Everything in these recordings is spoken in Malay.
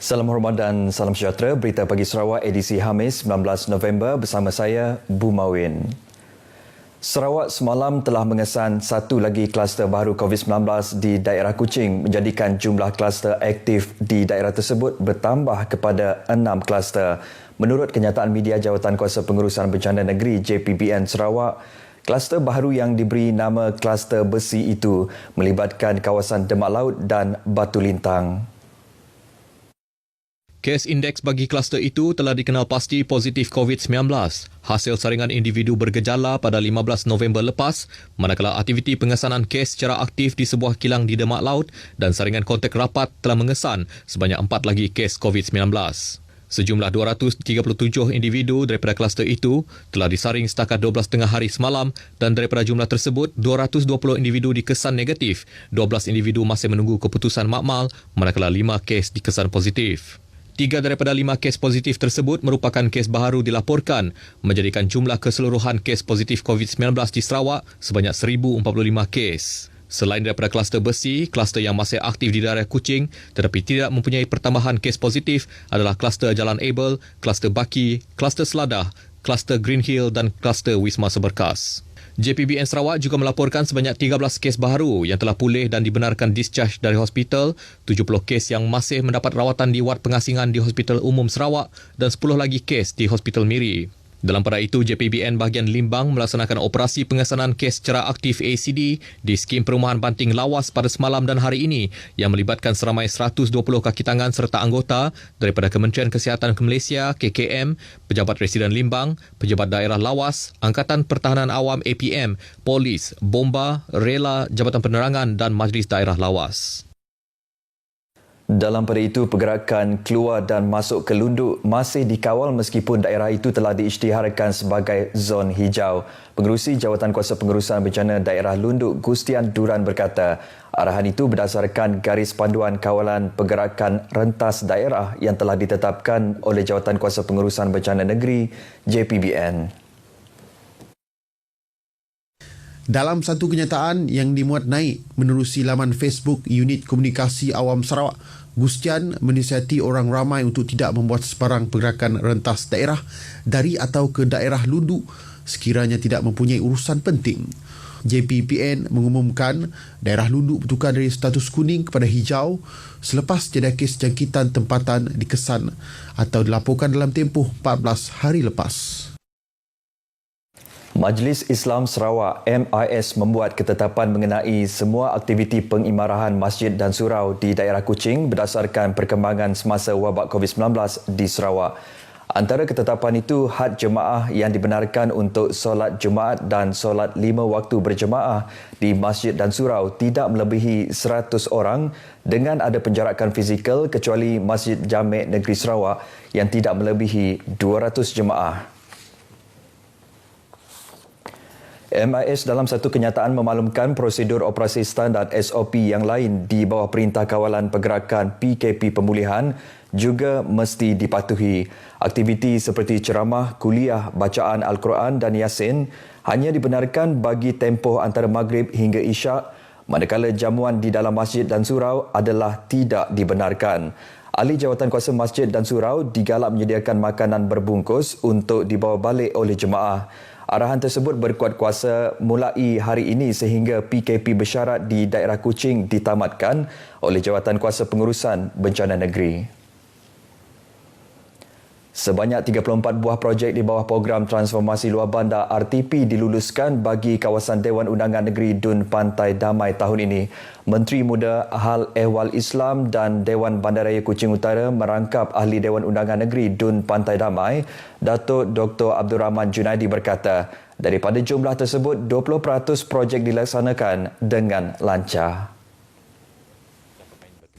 Salam hormat dan salam sejahtera. Berita Pagi Sarawak edisi Khamis 19 November bersama saya, Bu Mawin. Sarawak semalam telah mengesan satu lagi kluster baru COVID-19 di daerah Kuching, menjadikan jumlah kluster aktif di daerah tersebut bertambah kepada 6 kluster. Menurut kenyataan media Jawatankuasa Pengurusan Bencana Negeri JPBN Sarawak, kluster baru yang diberi nama kluster besi itu melibatkan kawasan Demak Laut dan Batu Lintang. Kes indeks bagi kluster itu telah dikenal pasti positif COVID-19 hasil saringan individu bergejala pada 15 November lepas, manakala aktiviti pengesanan kes secara aktif di sebuah kilang di Demak Laut dan saringan kontak rapat telah mengesan sebanyak 4 lagi kes COVID-19. Sejumlah 237 individu daripada kluster itu telah disaring setakat 12 tengah hari semalam dan daripada jumlah tersebut, 220 individu dikesan negatif, 12 individu masih menunggu keputusan makmal, manakala 5 kes dikesan positif. 3 daripada 5 kes positif tersebut merupakan kes baharu dilaporkan, menjadikan jumlah keseluruhan kes positif COVID-19 di Sarawak sebanyak 1,045 kes. Selain daripada kluster besi, kluster yang masih aktif di daerah Kuching tetapi tidak mempunyai pertambahan kes positif adalah kluster Jalan Abel, kluster Baki, kluster Seladah, kluster Green Hill dan kluster Wisma Seberkas. JPBN Sarawak juga melaporkan sebanyak 13 kes baharu yang telah pulih dan dibenarkan discharge dari hospital, 70 kes yang masih mendapat rawatan di wad pengasingan di Hospital Umum Sarawak dan 10 lagi kes di Hospital Miri. Dalam pada itu, JPBN bahagian Limbang melaksanakan operasi pengesanan kes secara aktif ACD di skim perumahan banting lawas pada semalam dan hari ini yang melibatkan seramai 120 kaki tangan serta anggota daripada Kementerian Kesihatan Malaysia, KKM, Pejabat Residen Limbang, Pejabat Daerah Lawas, Angkatan Pertahanan Awam APM, Polis, Bomba, Rela, Jabatan Penerangan dan Majlis Daerah Lawas. Dalam pada itu, pergerakan keluar dan masuk ke Lunduk masih dikawal meskipun daerah itu telah diisytiharkan sebagai zon hijau. Pengerusi Jawatankuasa Pengurusan Bencana Daerah Lunduk, Gustian Duran berkata, arahan itu berdasarkan garis panduan kawalan pergerakan rentas daerah yang telah ditetapkan oleh Jawatankuasa Pengurusan Bencana Negeri, JPBN. Dalam satu kenyataan yang dimuat naik menerusi laman Facebook Unit Komunikasi Awam Sarawak, Gustian menasihati orang ramai untuk tidak membuat sebarang pergerakan rentas daerah dari atau ke daerah Lunduk sekiranya tidak mempunyai urusan penting. JPBN mengumumkan daerah Lunduk bertukar dari status kuning kepada hijau selepas tiada kes jangkitan tempatan dikesan atau dilaporkan dalam tempoh 14 hari lepas. Majlis Islam Sarawak MIS membuat ketetapan mengenai semua aktiviti pengimarahan masjid dan surau di daerah Kuching berdasarkan perkembangan semasa wabak COVID-19 di Sarawak. Antara ketetapan itu, had jemaah yang dibenarkan untuk solat Jumaat dan solat 5 waktu berjemaah di masjid dan surau tidak melebihi 100 orang dengan ada penjarakan fizikal kecuali Masjid Jamek Negeri Sarawak yang tidak melebihi 200 jemaah. MIS dalam satu kenyataan memaklumkan prosedur operasi standard SOP yang lain di bawah Perintah Kawalan Pergerakan PKP Pemulihan juga mesti dipatuhi. Aktiviti seperti ceramah, kuliah, bacaan Al-Quran dan Yasin hanya dibenarkan bagi tempoh antara Maghrib hingga Isyak, manakala jamuan di dalam masjid dan surau adalah tidak dibenarkan. Ahli Jawatankuasa Masjid dan Surau digalak menyediakan makanan berbungkus untuk dibawa balik oleh jemaah. Arahan tersebut berkuat kuasa mulai hari ini sehingga PKP bersyarat di daerah Kuching ditamatkan oleh Jawatankuasa Pengurusan Bencana Negeri. Sebanyak 34 buah projek di bawah program transformasi luar bandar RTP diluluskan bagi kawasan Dewan Undangan Negeri Dun Pantai Damai tahun ini. Menteri Muda Hal Ehwal Islam dan Dewan Bandaraya Kuching Utara merangkap Ahli Dewan Undangan Negeri Dun Pantai Damai, Datuk Dr. Abdul Rahman Junaidi berkata, daripada jumlah tersebut, 20% projek dilaksanakan dengan lancar.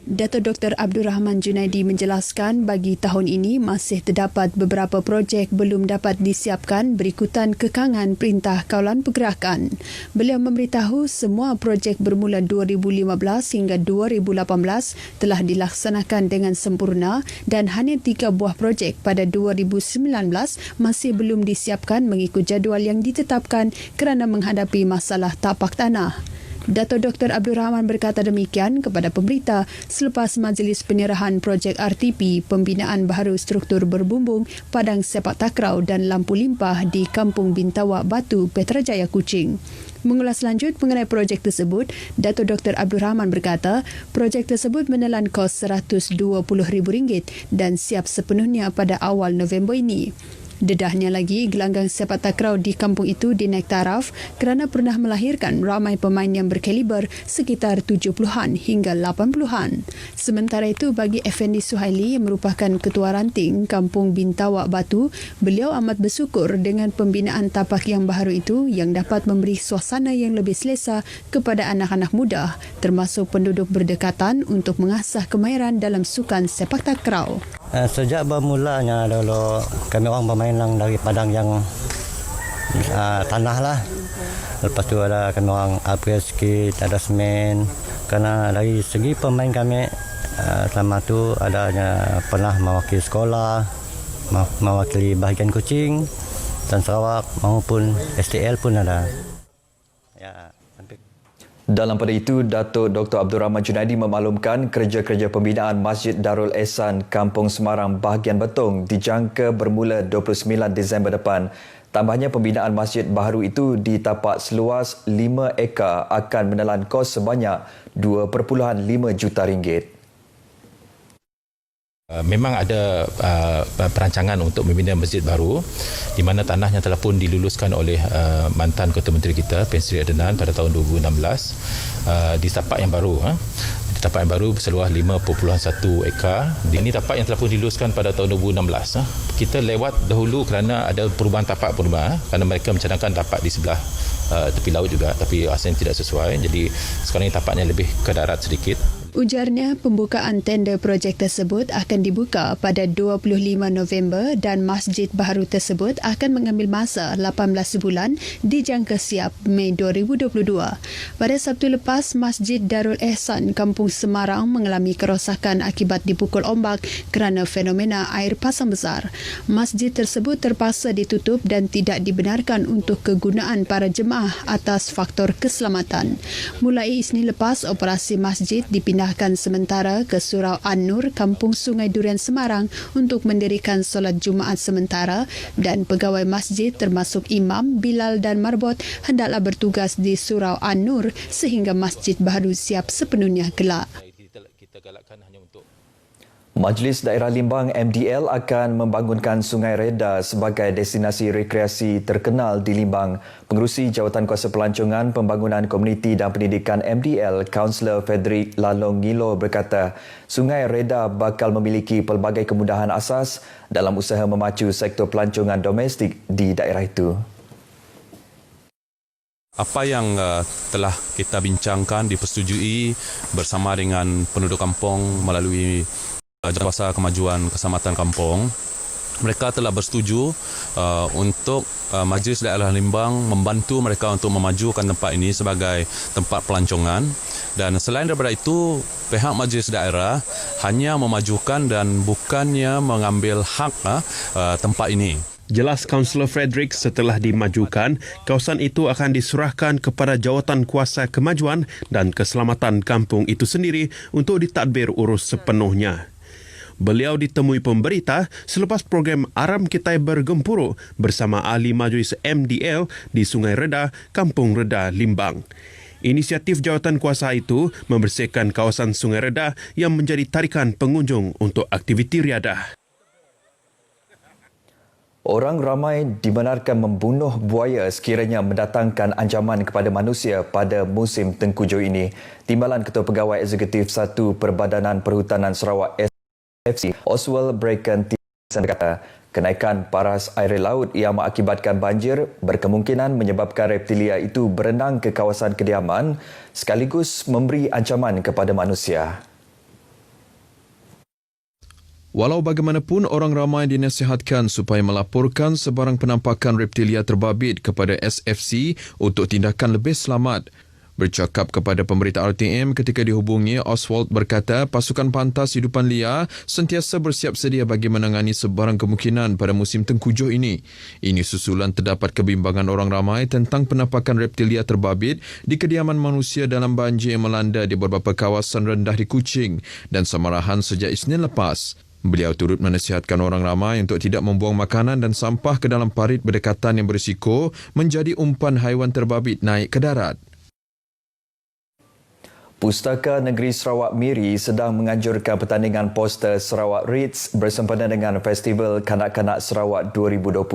Datuk Dr. Abdul Rahman Junaidi menjelaskan bagi tahun ini masih terdapat beberapa projek belum dapat disiapkan berikutan kekangan Perintah Kawalan Pergerakan. Beliau memberitahu semua projek bermula 2015 hingga 2018 telah dilaksanakan dengan sempurna dan hanya 3 buah projek pada 2019 masih belum disiapkan mengikut jadual yang ditetapkan kerana menghadapi masalah tapak tanah. Dato' Dr. Abdul Rahman berkata demikian kepada pemberita selepas majlis penyerahan projek RTP pembinaan baharu struktur berbumbung padang sepak takraw dan lampu limpah di Kampung Bintawak Batu, Petrajaya, Kuching. Mengulas lanjut mengenai projek tersebut, Dato' Dr. Abdul Rahman berkata projek tersebut menelan kos RM120,000 dan siap sepenuhnya pada awal November ini. Dedahnya lagi, gelanggang sepak takraw di kampung itu dinaik taraf kerana pernah melahirkan ramai pemain yang berkaliber sekitar 70-an hingga 80-an. Sementara itu, bagi Effendi Suhaili yang merupakan ketua ranting Kampung Bintawak Batu, beliau amat bersyukur dengan pembinaan tapak yang baharu itu yang dapat memberi suasana yang lebih selesa kepada anak-anak muda termasuk penduduk berdekatan untuk mengasah kemahiran dalam sukan sepak takraw. Sejak bermulanya dulu kami orang bermain dari padang yang tanah lah. Lepas tu ada kami orang upgrade sikit, ada semen. Kerana dari segi pemain kami selama tu adanya pernah mewakili sekolah, mewakili bahagian Kuching dan Sarawak maupun STL pun ada. Ya, sampai Dalam pada itu, Dato' Dr. Abdul Rahman Junaidi memaklumkan kerja-kerja pembinaan Masjid Darul Ehsan Kampung Semarang bahagian Betong dijangka bermula 29 Disember depan. Tambahnya, pembinaan masjid baharu itu di tapak seluas 5 ekar akan menelan kos sebanyak RM2.5 juta. Memang ada perancangan untuk membina masjid baru di mana tanahnya telah pun diluluskan oleh mantan Ketua Menteri kita, Pen Sri Adenan pada tahun 2016 di tapak yang baru. Di tapak yang baru seluas 5.1 ekar. Ini tapak yang telah pun diluluskan pada tahun 2016. Kita lewat dahulu kerana ada perubahan tapak kerana mereka mencadangkan tapak di sebelah tepi laut juga, tapi rasanya tidak sesuai. Jadi sekarang ini tapaknya lebih ke darat sedikit. Ujarnya, pembukaan tender projek tersebut akan dibuka pada 25 November dan masjid baharu tersebut akan mengambil masa 18 bulan dijangka siap Mei 2022. Pada Sabtu lepas, Masjid Darul Ehsan Kampung Semarang mengalami kerosakan akibat dipukul ombak kerana fenomena air pasang besar. Masjid tersebut terpaksa ditutup dan tidak dibenarkan untuk kegunaan para jemaah atas faktor keselamatan. Mulai Isnin lepas, operasi masjid dipindahkan sementara ke Surau An-Nur, Kampung Sungai Durian, Semarang untuk mendirikan solat Jumaat sementara dan pegawai masjid termasuk imam, bilal dan marbot hendaklah bertugas di Surau An-Nur sehingga masjid baru siap sepenuhnya kelak. Kita galakkan hanya untuk Majlis Daerah Limbang MDL akan membangunkan Sungai Reda sebagai destinasi rekreasi terkenal di Limbang. Pengerusi Jawatankuasa Pelancongan Pembangunan Komuniti dan Pendidikan MDL, Kaunselor Frederick Lalong Ngilo berkata, Sungai Reda bakal memiliki pelbagai kemudahan asas dalam usaha memacu sektor pelancongan domestik di daerah itu. Apa yang telah kita bincangkan dipersetujui bersama dengan penduduk kampung melalui Jawatan Kemajuan Keselamatan Kampung. Mereka telah bersetuju untuk Majlis Daerah Limbang membantu mereka untuk memajukan tempat ini sebagai tempat pelancongan. Dan selain daripada itu, pihak Majlis Daerah hanya memajukan dan bukannya mengambil hak tempat ini. Jelas Kaunselor Frederick, setelah dimajukan, kawasan itu akan diserahkan kepada Jawatan Kuasa Kemajuan dan Keselamatan Kampung itu sendiri untuk ditadbir urus sepenuhnya. Beliau ditemui pemberita selepas program Aram Kitai bergempuruk bersama ahli majlis MDL di Sungai Reda, Kampung Reda, Limbang. Inisiatif jawatan kuasa itu membersihkan kawasan Sungai Reda yang menjadi tarikan pengunjung untuk aktiviti riadah. Orang ramai dibenarkan membunuh buaya sekiranya mendatangkan ancaman kepada manusia pada musim tengkujuh ini. Timbalan Ketua Pegawai Eksekutif 1 Perbadanan Perhutanan Sarawak FC, Oswald Bracken berkata, kenaikan paras air laut yang mengakibatkan banjir berkemungkinan menyebabkan reptilia itu berenang ke kawasan kediaman sekaligus memberi ancaman kepada manusia. Walau bagaimanapun, orang ramai dinasihatkan supaya melaporkan sebarang penampakan reptilia terbabit kepada SFC untuk tindakan lebih selamat. Bercakap kepada pemberita RTM ketika dihubungi, Oswald berkata pasukan pantas hidupan liar sentiasa bersiap sedia bagi menangani sebarang kemungkinan pada musim tengkujuh ini. Ini susulan terdapat kebimbangan orang ramai tentang penampakan reptilia terbabit di kediaman manusia dalam banjir yang melanda di beberapa kawasan rendah di Kuching dan Samarahan sejak Isnin lepas. Beliau turut menasihatkan orang ramai untuk tidak membuang makanan dan sampah ke dalam parit berdekatan yang berisiko menjadi umpan haiwan terbabit naik ke darat. Pustaka Negeri Sarawak Miri sedang menganjurkan pertandingan poster Sarawak Reads bersempena dengan Festival Kanak-Kanak Sarawak 2020.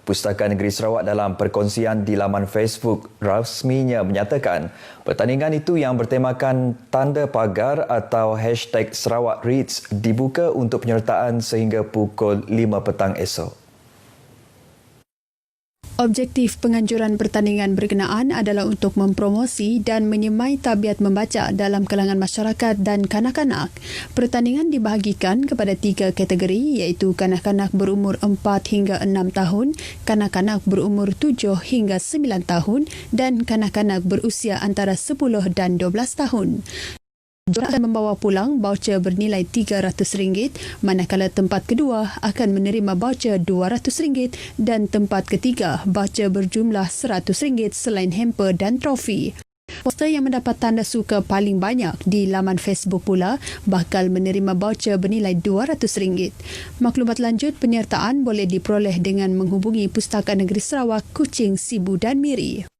Pustaka Negeri Sarawak dalam perkongsian di laman Facebook rasminya menyatakan pertandingan itu yang bertemakan tanda pagar atau #Sarawak Reads dibuka untuk penyertaan sehingga pukul 5 petang esok. Objektif penganjuran pertandingan berkenaan adalah untuk mempromosi dan menyemai tabiat membaca dalam kalangan masyarakat dan kanak-kanak. Pertandingan dibahagikan kepada 3 kategori iaitu kanak-kanak berumur 4 hingga 6 tahun, kanak-kanak berumur 7 hingga 9 tahun dan kanak-kanak berusia antara 10 dan 12 tahun. Juara akan membawa pulang baucer bernilai RM300, manakala tempat kedua akan menerima baucer RM200 dan tempat ketiga baucer berjumlah RM100 selain hamper dan trofi. Poster yang mendapat tanda suka paling banyak di laman Facebook pula bakal menerima baucer bernilai RM200. Maklumat lanjut penyertaan boleh diperoleh dengan menghubungi Pustaka Negeri Sarawak, Kuching, Sibu dan Miri.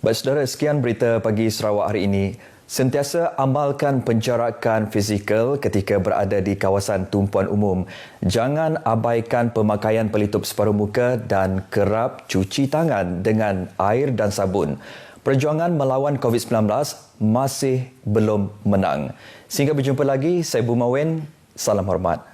Baik saudara, sekian berita pagi Sarawak hari ini. Sentiasa amalkan penjarakan fizikal ketika berada di kawasan tumpuan umum. Jangan abaikan pemakaian pelitup separuh muka dan kerap cuci tangan dengan air dan sabun. Perjuangan melawan COVID-19 masih belum menang. Sehingga berjumpa lagi, saya Bumawen. Salam hormat.